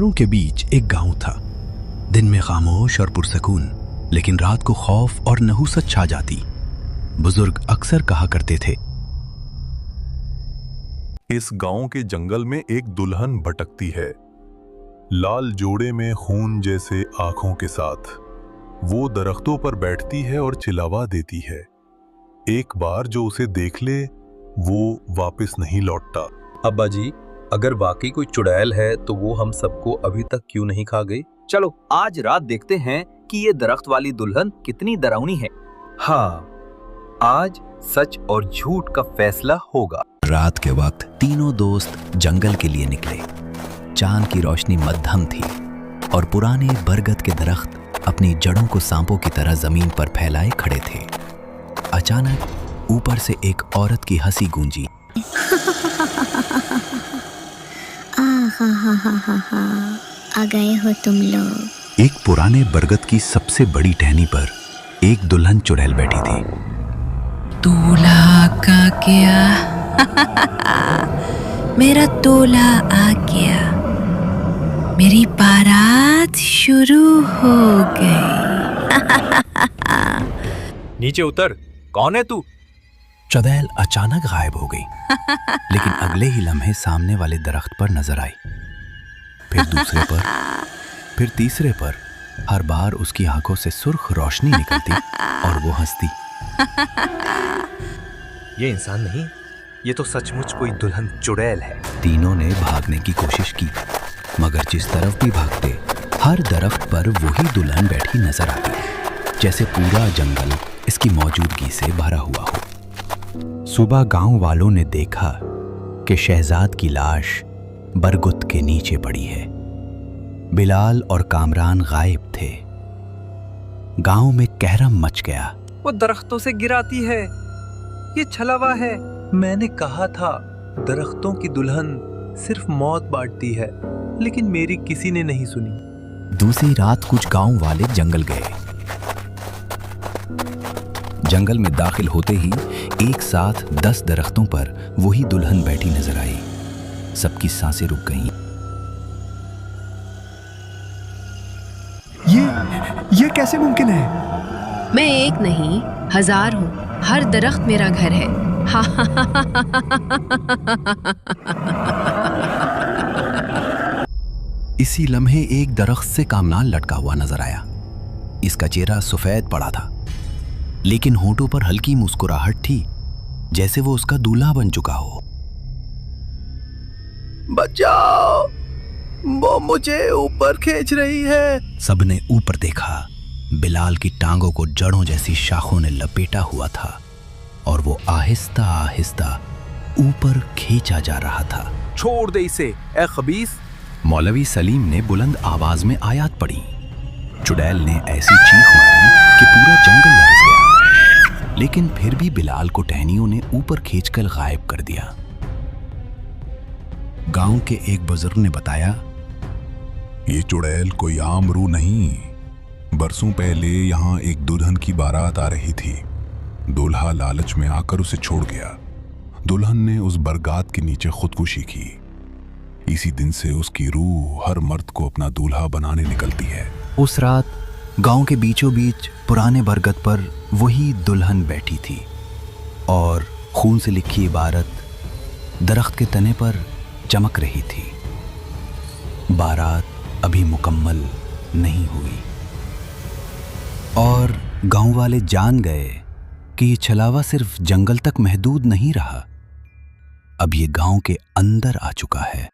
पहाड़ों के बीच एक गांव था। दिन में खामोश और पुरसकून, लेकिन रात को खौफ और नहुसत छा जाती। बुजुर्ग अक्सर कहा करते थे, इस गांव के जंगल में एक दुल्हन भटकती है, लाल जोड़े में खून जैसे आंखों के साथ। वो दरख्तों पर बैठती है और चिल्लावा देती है। एक बार जो उसे देख ले वो वापस नहीं लौटता। अब्बा जी, अगर वाकई कोई चुड़ैल है तो वो हम सबको अभी तक क्यों नहीं खा गई? चलो आज रात देखते हैं कि ये दरख्त वाली दुल्हन कितनी डरावनी है। हाँ, आज सच और झूठ का फैसला होगा। रात के वक्त तीनों दोस्त जंगल के लिए निकले। चांद की रोशनी मध्यम थी और पुराने बरगद के दरख्त अपनी जड़ों को सांपों की तरह जमीन पर फैलाए खड़े थे। अचानक ऊपर से एक औरत की हंसी गूंजी। आ गए हो तुम लोग। एक पुराने बरगद की सबसे बड़ी टहनी पर एक दुल्हन चुड़ैल बैठी थी। दूल्हा का गया मेरा दूल्हा आ गया, मेरी बारात शुरू हो गई। नीचे उतर, कौन है तू? चुड़ैल अचानक गायब हो गई, लेकिन अगले ही लम्हे सामने वाले दरख्त पर नजर आई। फिर दूसरे पर, फिर तीसरे पर। हर बार उसकी आंखों से सुर्ख रोशनी निकलती और वो हंसती। ये इंसान नहीं, ये तो सचमुच कोई दुल्हन चुड़ैल है। तीनों ने भागने की कोशिश की, मगर जिस तरफ भी भागते हर दरख्त पर वही दुल्हन बैठी नजर आती, जैसे पूरा जंगल इसकी मौजूदगी से भरा हुआ हो। सुबह गांव वालों ने देखा कि शहजाद की लाश बरगद के नीचे पड़ी है। बिलाल और कामरान गायब थे। गांव में कहरम मच गया। वो दरख्तों से गिराती है, ये छलावा है। मैंने कहा था दरख्तों की दुल्हन सिर्फ मौत बांटती है, लेकिन मेरी किसी ने नहीं सुनी। दूसरी रात कुछ गांव वाले जंगल गए। जंगल में दाखिल होते ही एक साथ 10 दरख्तों पर वही दुल्हन बैठी नजर आई। सबकी सांसें रुक गईं। ये कैसे मुमकिन है? मैं एक नहीं 1000 हूँ, हर दरख्त मेरा घर है। इसी लम्हे एक दरख्त से कामनाल लटका हुआ नजर आया। इसका चेहरा सफेद पड़ा था, लेकिन होठों पर हल्की मुस्कुराहट थी, जैसे वो उसका दूल्हा बन चुका हो। बचाओ, वो मुझे ऊपर खींच रही है। सबने ऊपर देखा। बिलाल की टांगों को जड़ों जैसी शाखों ने लपेटा हुआ था और वो आहिस्ता आहिस्ता ऊपर खींचा जा रहा था। छोड़ दे इसे, ए खबीस। मौलवी सलीम ने बुलंद आवाज में आयत पढ़ी। चुड़ैल ने ऐसी चीख मारी कि पूरा जंगल लरज़ गया, लेकिन फिर भी बिलाल को टहनियों ने ऊपर खींचकर गायब कर दिया। गांव के एक बुजुर्ग ने बताया, ये चुड़ैल कोई आम रूह नहीं। बरसों पहले यहाँ एक दुल्हन की बारात आ रही थी। दूल्हा लालच में आकर उसे छोड़ गया। दुल्हन ने उस बरगात के नीचे खुदकुशी की। इसी दिन से उसकी रूह हर मर्द को अपना दूल्हा बनाने निकलती है। उस रात गांव के बीचों बीच पुराने बरगद पर वही दुल्हन बैठी थी और खून से लिखी इबारत दरख्त के तने पर चमक रही थी। बारात अभी मुकम्मल नहीं हुई और गांव वाले जान गए कि ये छलावा सिर्फ जंगल तक महदूद नहीं रहा, अब ये गांव के अंदर आ चुका है।